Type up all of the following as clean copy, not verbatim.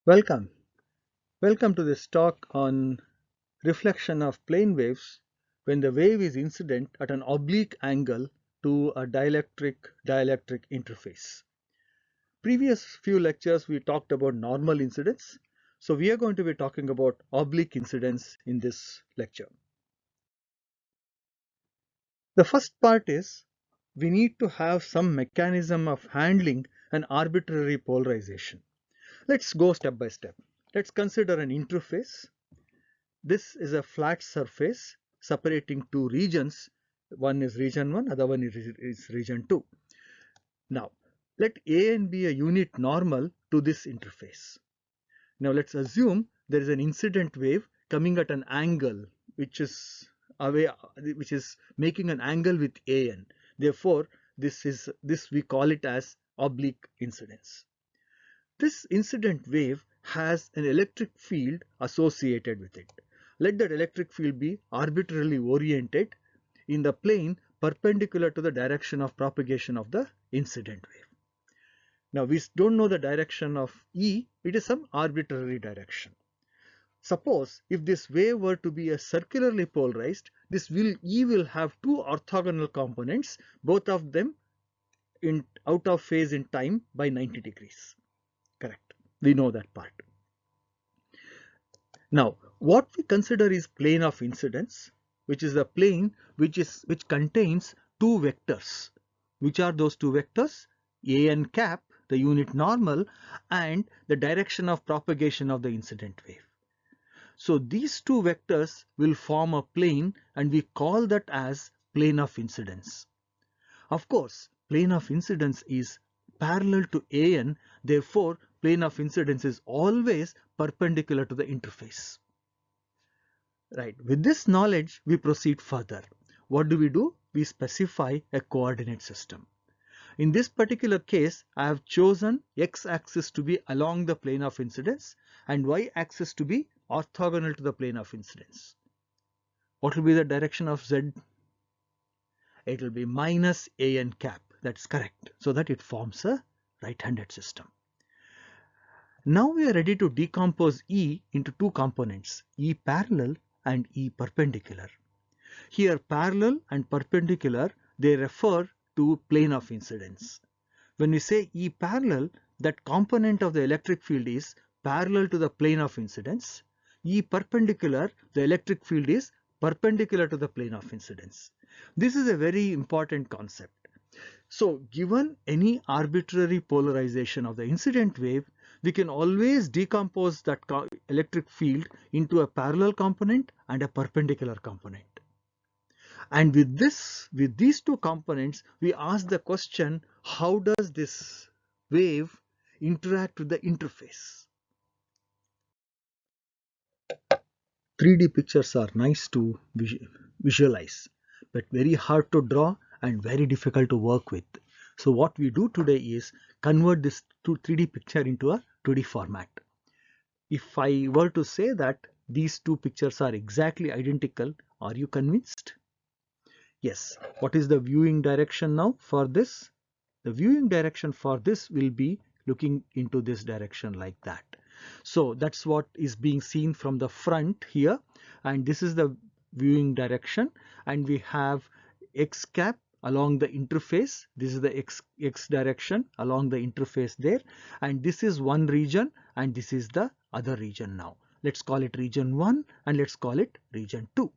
Welcome. Welcome to this talk on reflection of plane waves when the wave is incident at an oblique angle to a dielectric interface. Previous few lectures we talked about normal incidence. So we are going to be talking about oblique incidence in this lecture. The first part is we need to have some mechanism of handling an arbitrary polarization. Let's go step by step. Let's consider an interface. This is a flat surface separating two regions. One is region 1, other one is region 2. Now, let AN be a unit normal to this interface. Now, let's assume there is an incident wave coming at an angle which is making an angle with AN. Therefore, this we call it as oblique incidence. This incident wave has an electric field associated with it. Let that electric field be arbitrarily oriented in the plane perpendicular to the direction of propagation of the incident wave. Now we don't know the direction of E, it is some arbitrary direction. Suppose if this wave were to be a circularly polarized, E will have two orthogonal components, both of them out of phase in time by 90 degrees. Correct. We know that part. Now, what we consider is plane of incidence, which is a plane which contains two vectors. Which are those two vectors? An cap, the unit normal, and the direction of propagation of the incident wave. So these two vectors will form a plane, and we call that as plane of incidence. Of course, plane of incidence is parallel to AN, therefore plane of incidence is always perpendicular to the interface. Right, with this knowledge we proceed further. What do? We specify a coordinate system. In this particular case, I have chosen x-axis to be along the plane of incidence and y-axis to be orthogonal to the plane of incidence. What will be the direction of z? It will be minus AN cap. That's correct. So that it forms a right-handed system. Now we are ready to decompose E into two components, E parallel and E perpendicular. Here parallel and perpendicular, they refer to plane of incidence. When we say E parallel, that component of the electric field is parallel to the plane of incidence. E perpendicular, the electric field is perpendicular to the plane of incidence. This is a very important concept. So given any arbitrary polarization of the incident wave, we can always decompose that electric field into a parallel component and a perpendicular component. And with these two components, we ask the question, how does this wave interact with the interface? 3D pictures are nice to visualize, but very hard to draw and very difficult to work with. So what we do today is convert this 3D picture into a 2D format. If I were to say that these two pictures are exactly identical, are you convinced? Yes. What is the viewing direction now for this? The viewing direction for this will be looking into this direction like that. So that's what is being seen from the front here, and this is the viewing direction, and we have x cap along the interface. This is the x direction along the interface there, and this is one region and this is the other region. Now let's call it region 1 and let's call it region 2.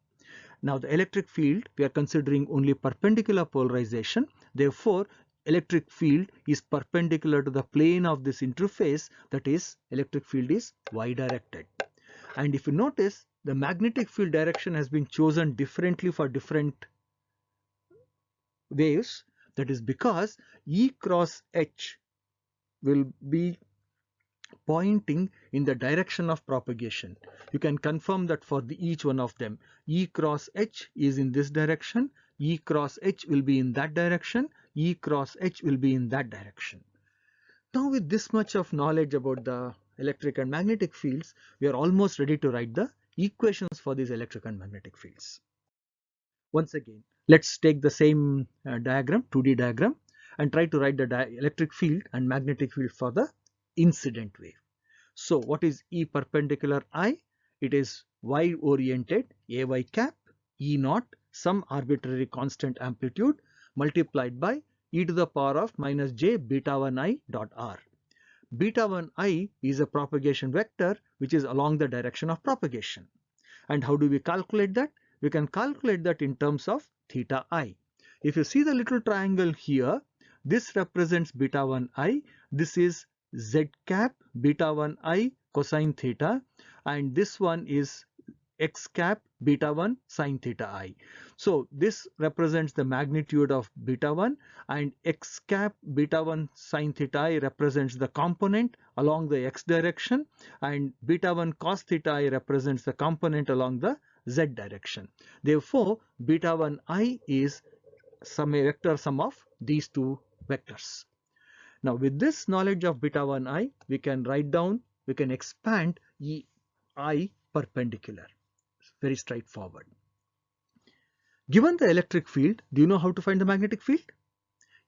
Now the electric field, we are considering only perpendicular polarization, therefore electric field is perpendicular to the plane of this interface, that is electric field is y directed. And if you notice, the magnetic field direction has been chosen differently for different waves. That is because E cross H will be pointing in the direction of propagation. You can confirm that for each one of them. E cross H is in this direction, E cross H will be in that direction, E cross H will be in that direction. Now with this much of knowledge about the electric and magnetic fields, we are almost ready to write the equations for these electric and magnetic fields. Once again, let's take the same diagram, 2D diagram, and try to write the electric field and magnetic field for the incident wave. So what is E perpendicular I? It is y oriented ay cap E naught some arbitrary constant amplitude multiplied by e to the power of minus j beta 1 I dot r. Beta 1 I is a propagation vector which is along the direction of propagation. And how do we calculate that? We can calculate that in terms of theta I. If you see the little triangle here, this represents beta 1 I. This is z cap beta 1 I cosine theta, and this one is x cap beta 1 sine theta I. So this represents the magnitude of beta 1, and x cap beta 1 sine theta I represents the component along the x direction, and beta 1 cos theta I represents the component along the z direction. Therefore, beta 1 I is a vector sum of these two vectors. Now with this knowledge of beta 1 I, we can expand E I perpendicular. Very straightforward. Given the electric field, do you know how to find the magnetic field?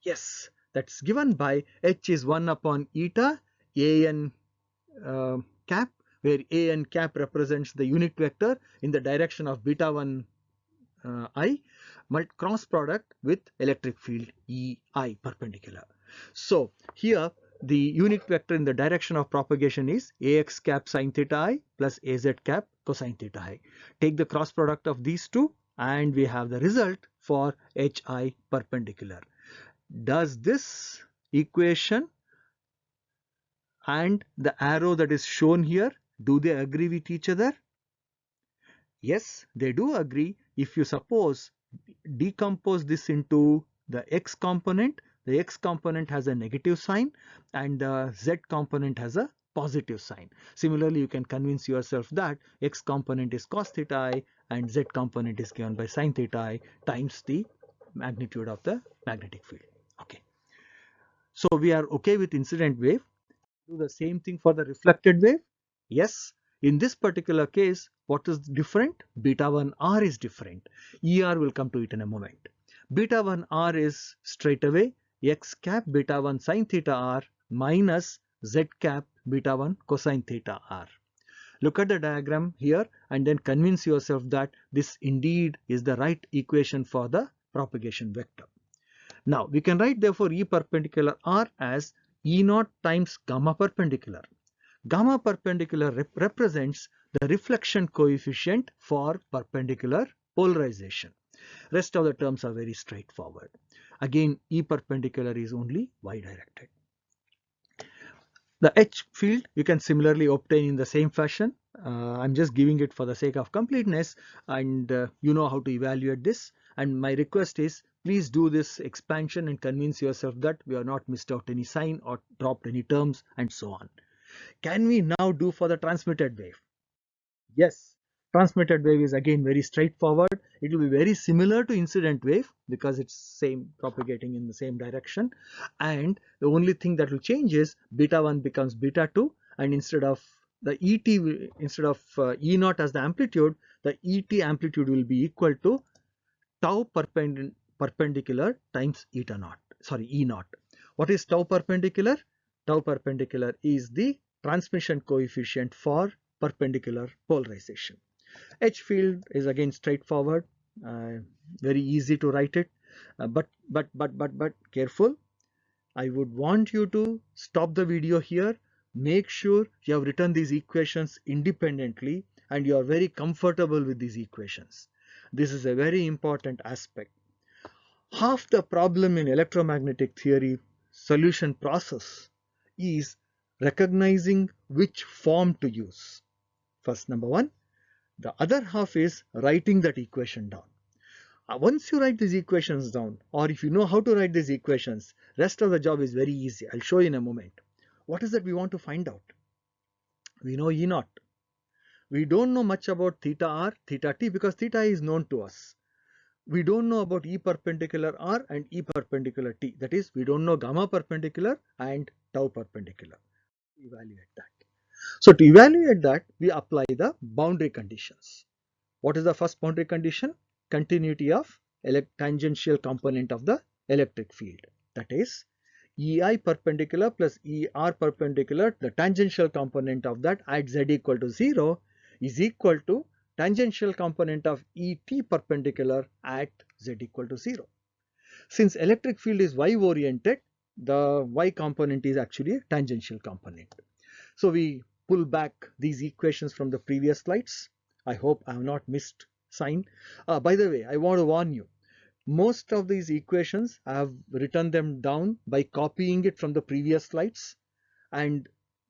Yes, that's given by H is 1 upon eta an cap, where an cap represents the unit vector in the direction of beta 1 I cross product with electric field EI perpendicular. So here the unit vector in the direction of propagation is ax cap sine theta I plus az cap cosine theta I. Take the cross product of these two and we have the result for HI perpendicular. Does this equation and the arrow that is shown here, do they agree with each other? Yes, they do agree. If you suppose decompose this into the x component, the x component has a negative sign and the z component has a positive sign. Similarly, you can convince yourself that x component is cos theta I and z component is given by sin theta I times the magnitude of the magnetic field. Okay. So we are okay with incident wave. Do the same thing for the reflected wave? Yes. In this particular case, what is different? Beta 1 R is different. ER will come to it in a moment. Beta 1 R is straight away x cap beta 1 sine theta R minus z cap beta 1 cosine theta R. Look at the diagram here and then convince yourself that this indeed is the right equation for the propagation vector. Now we can write therefore E perpendicular R as E naught times gamma perpendicular. Gamma perpendicular represents the reflection coefficient for perpendicular polarization. Rest of the terms are very straightforward. Again, E perpendicular is only y directed. The H field you can similarly obtain in the same fashion. I'm just giving it for the sake of completeness, and you know how to evaluate this. And my request is please do this expansion and convince yourself that we have not missed out any sign or dropped any terms and so on. Can we now do for the transmitted wave? Yes, transmitted wave is again very straightforward. It will be very similar to incident wave because it's same propagating in the same direction, and the only thing that will change is beta 1 becomes beta 2, and instead of the ET, instead of E naught as the amplitude, the ET amplitude will be equal to tau perpendicular times eta naught, sorry, E naught. What is tau perpendicular? Tau perpendicular is the transmission coefficient for perpendicular polarization. H field is again straightforward, very easy to write it, but careful. I would want you to stop the video here. Make sure you have written these equations independently and you are very comfortable with these equations. This is a very important aspect. Half the problem in electromagnetic theory solution process is recognizing which form to use. First, number one. The other half is writing that equation down. Once you write these equations down, or if you know how to write these equations, rest of the job is very easy. I'll show you in a moment. What is that we want to find out? We know E naught. We don't know much about theta r, theta t because theta is known to us. We don't know about E perpendicular r and E perpendicular t. That is, we don't know gamma perpendicular and tau perpendicular. Evaluate that. So to evaluate that, we apply the boundary conditions. What is the first boundary condition? Continuity of tangential component of the electric field. That is, EI perpendicular plus ER perpendicular, the tangential component of that at z equal to 0 is equal to tangential component of ET perpendicular at z equal to 0. Since electric field is y oriented, the y component is actually a tangential component. So we pull back these equations from the previous slides. I hope I have not missed sign. By the way, I want to warn you, most of these equations I have written them down by copying it from the previous slides, and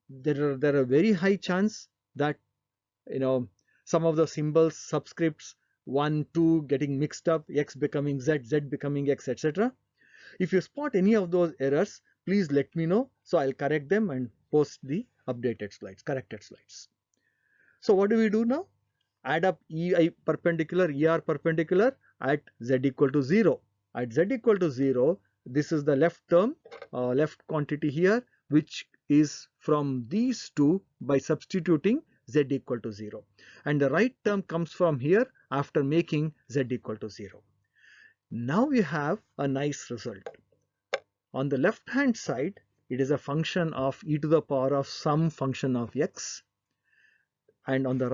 there are a very high chance that some of the symbols, subscripts 1, 2 getting mixed up, x becoming z, z becoming x, etc. If you spot any of those errors, please let me know, so I'll correct them and post the updated slides, corrected slides. So what do we do now? Add up EI perpendicular, ER perpendicular at z equal to 0. At z equal to 0, this is the left term, left quantity here, which is from these two by substituting z equal to 0. And the right term comes from here after making z equal to 0. Now we have a nice result. On the left hand side, it is a function of e to the power of some function of x. And on the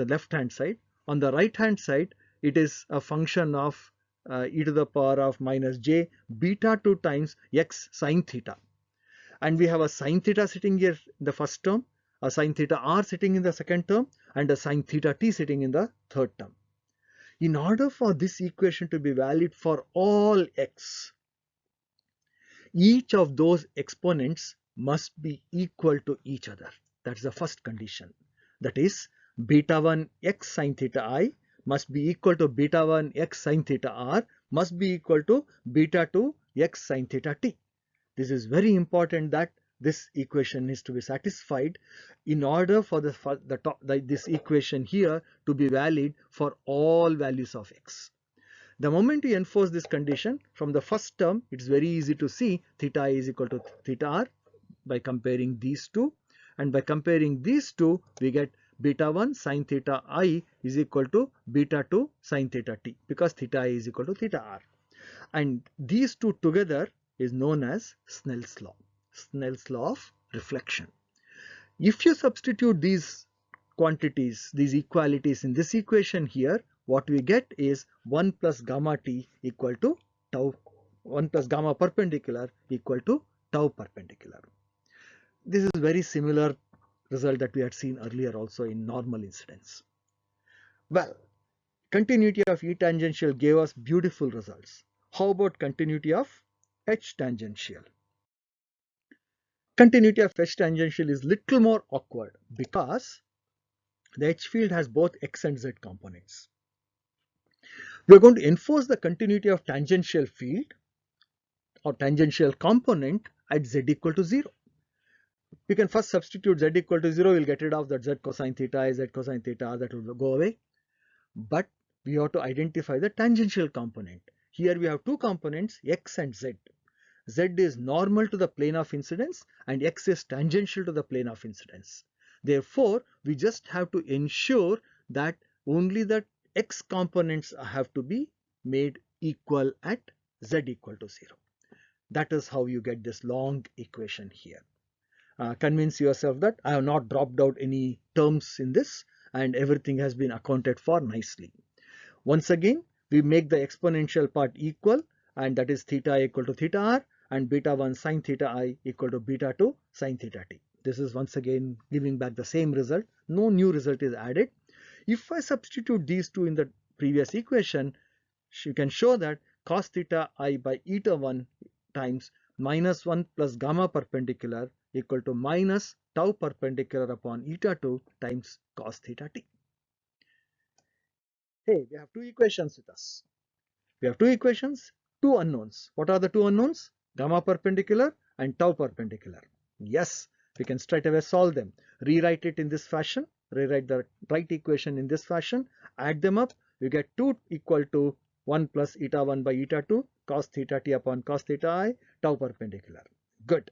left hand side, on the right hand side, it is a function of e to the power of minus j beta 2 times x sine theta. And we have a sine theta sitting here in the first term, a sine theta r sitting in the second term, and a sine theta t sitting in the third term. In order for this equation to be valid for all x, each of those exponents must be equal to each other. That's the first condition. That is, beta 1 x sine theta I must be equal to beta 1 x sine theta r must be equal to beta 2 x sine theta t. This is very important that this equation is to be satisfied in order for this equation here to be valid for all values of x. The moment you enforce this condition from the first term, it's very easy to see theta I is equal to theta r by comparing these two, and by comparing these two we get beta 1 sine theta I is equal to beta 2 sine theta t, because theta I is equal to theta r, and these two together is known as Snell's law, Snell's law of reflection. If you substitute these quantities, these equalities in this equation here, what we get is 1 plus gamma t equal to tau, 1 plus gamma perpendicular equal to tau perpendicular. This is very similar result that we had seen earlier also in normal incidence. Well, continuity of E tangential gave us beautiful results. How about continuity of H tangential? Continuity of H tangential is little more awkward because the H field has both x and z components. We are going to enforce the continuity of tangential field or tangential component at z equal to 0. We can first substitute z equal to 0, we'll get rid of that z cosine theta, z cosine theta, that will go away. But we have to identify the tangential component. Here we have two components, x and z. Z is normal to the plane of incidence and x is tangential to the plane of incidence. Therefore, we just have to ensure that only the x components have to be made equal at z equal to 0. That is how you get this long equation here. Convince yourself that I have not dropped out any terms in this and everything has been accounted for nicely. Once again, we make the exponential part equal, and that is theta equal to theta r and beta 1 sine theta I equal to beta 2 sine theta t. This is once again giving back the same result. No new result is added. If I substitute these two in the previous equation, you can show that cos theta I by eta 1 times minus 1 plus gamma perpendicular equal to minus tau perpendicular upon eta 2 times cos theta t. Hey, we have two equations with us. We have two equations, two unknowns. What are the two unknowns? Gamma perpendicular and tau perpendicular. Yes, we can straight away solve them. Rewrite it in this fashion. Rewrite the right equation in this fashion. Add them up. You get 2 equal to 1 plus eta 1 by eta 2 cos theta t upon cos theta I tau perpendicular. Good.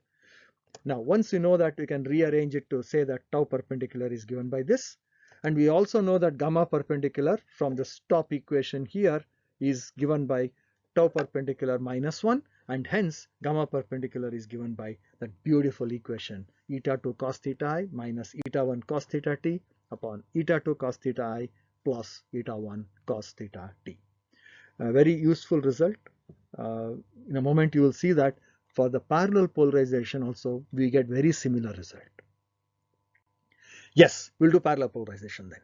Now, once you know that, we can rearrange it to say that tau perpendicular is given by this. And we also know that gamma perpendicular from the top equation here is given by tau perpendicular minus 1. and hence gamma perpendicular is given by that beautiful equation eta 2 cos theta I minus eta 1 cos theta t upon eta 2 cos theta I plus eta 1 cos theta t. A very useful result. In a moment you will see that for the parallel polarization also we get very similar result. Yes, we'll do parallel polarization then.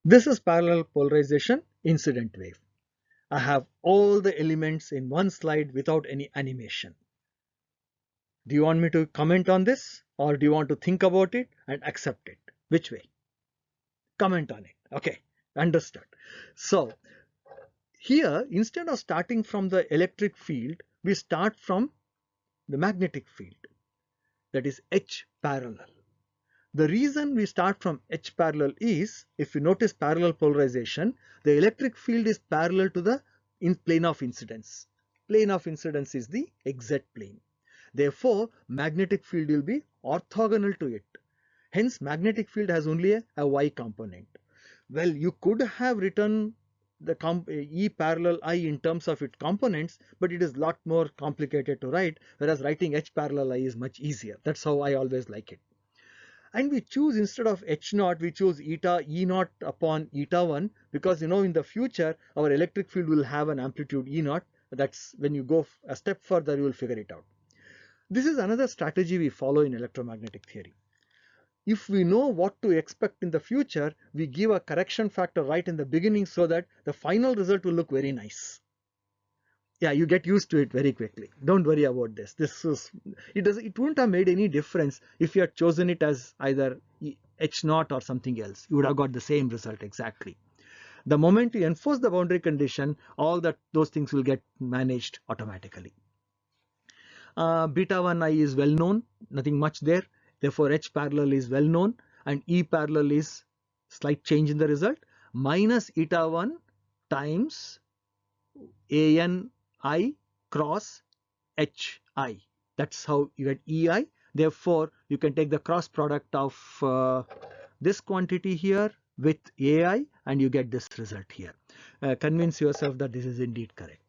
This is parallel polarization incident wave. I have all the elements in one slide without any animation. Do you want me to comment on this or do you want to think about it and accept it? Which way? Comment on it. Okay, understood. So here, instead of starting from the electric field, we start from the magnetic field, that is H parallel. The reason we start from H parallel is, if you notice parallel polarization, the electric field is parallel to the plane of incidence. Plane of incidence is the XZ plane. Therefore, magnetic field will be orthogonal to it. Hence, magnetic field has only a Y component. Well, you could have written the E parallel I in terms of its components, but it is a lot more complicated to write, whereas writing H parallel I is much easier. That's how I always like it. And we choose, instead of H naught, we choose eta E naught upon eta 1, because in the future our electric field will have an amplitude E naught. That's when you go a step further, you will figure it out. This is another strategy we follow in electromagnetic theory. If we know what to expect in the future, we give a correction factor right in the beginning so that the final result will look very nice. Yeah, you get used to it very quickly. Don't worry about this. It wouldn't have made any difference if you had chosen it as either H naught or something else. You would have got the same result exactly. The moment you enforce the boundary condition, all those things will get managed automatically. Beta 1 I is well known, nothing much there. Therefore, H parallel is well known, and E parallel is slight change in the result, minus eta 1 times ANI cross HI. That's how you get EI. Therefore, you can take the cross product of this quantity here with AI and you get this result here. Convince yourself that this is indeed correct.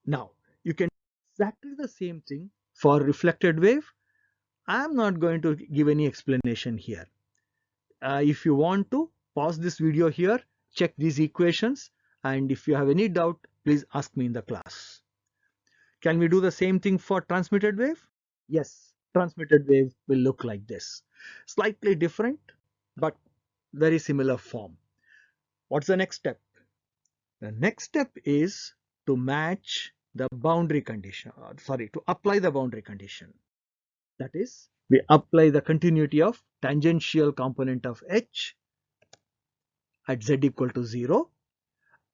Now, you can do exactly the same thing for reflected wave. I am not going to give any explanation here. If you want to, pause this video here, check these equations, and if you have any doubt, please ask me in the class. Can we do the same thing for transmitted wave? Yes, transmitted wave will look like this. Slightly different, but very similar form. What's the next step? The next step is to match the boundary condition, to apply the boundary condition. That is, we apply the continuity of tangential component of H at Z equal to 0.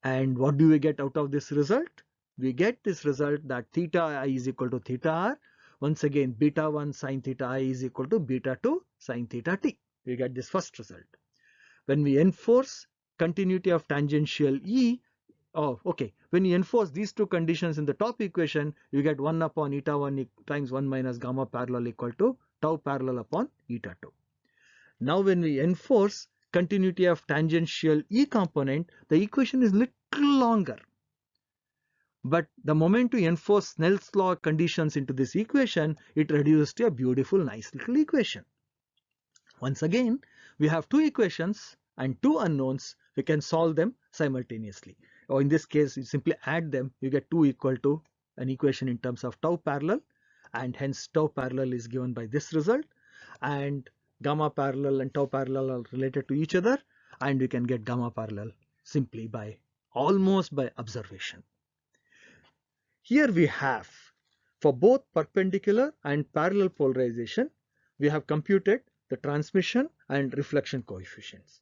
And what do we get out of this result? We get this result that theta I is equal to theta R. Once again, beta 1 sine theta I is equal to beta 2 sine theta t. We get this first result. When we enforce continuity of tangential E, when you enforce these two conditions in the top equation, you get 1 upon eta 1 times 1 minus gamma parallel equal to tau parallel upon eta 2. Now when we enforce continuity of tangential E component, the equation is little longer. But the moment we enforce Snell's law conditions into this equation, it reduces to a beautiful, nice little equation. Once again, we have two equations and two unknowns. We can solve them simultaneously. Or in this case, you simply add them. You get 2 equal to an equation in terms of tau parallel, and hence tau parallel is given by this result, and gamma parallel and tau parallel are related to each other, and we can get gamma parallel simply by almost by observation. Here we have, for both perpendicular and parallel polarization, we have computed the transmission and reflection coefficients.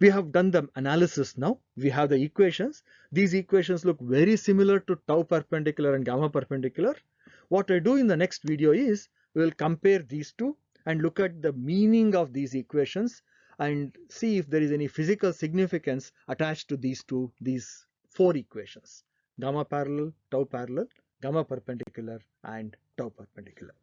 We have done the analysis now. We have the equations. These equations look very similar to tau perpendicular and gamma perpendicular. What I do in the next video is we will compare these two and look at the meaning of these equations and see if there is any physical significance attached to these 4 equations: gamma parallel, gamma perpendicular, and tau perpendicular.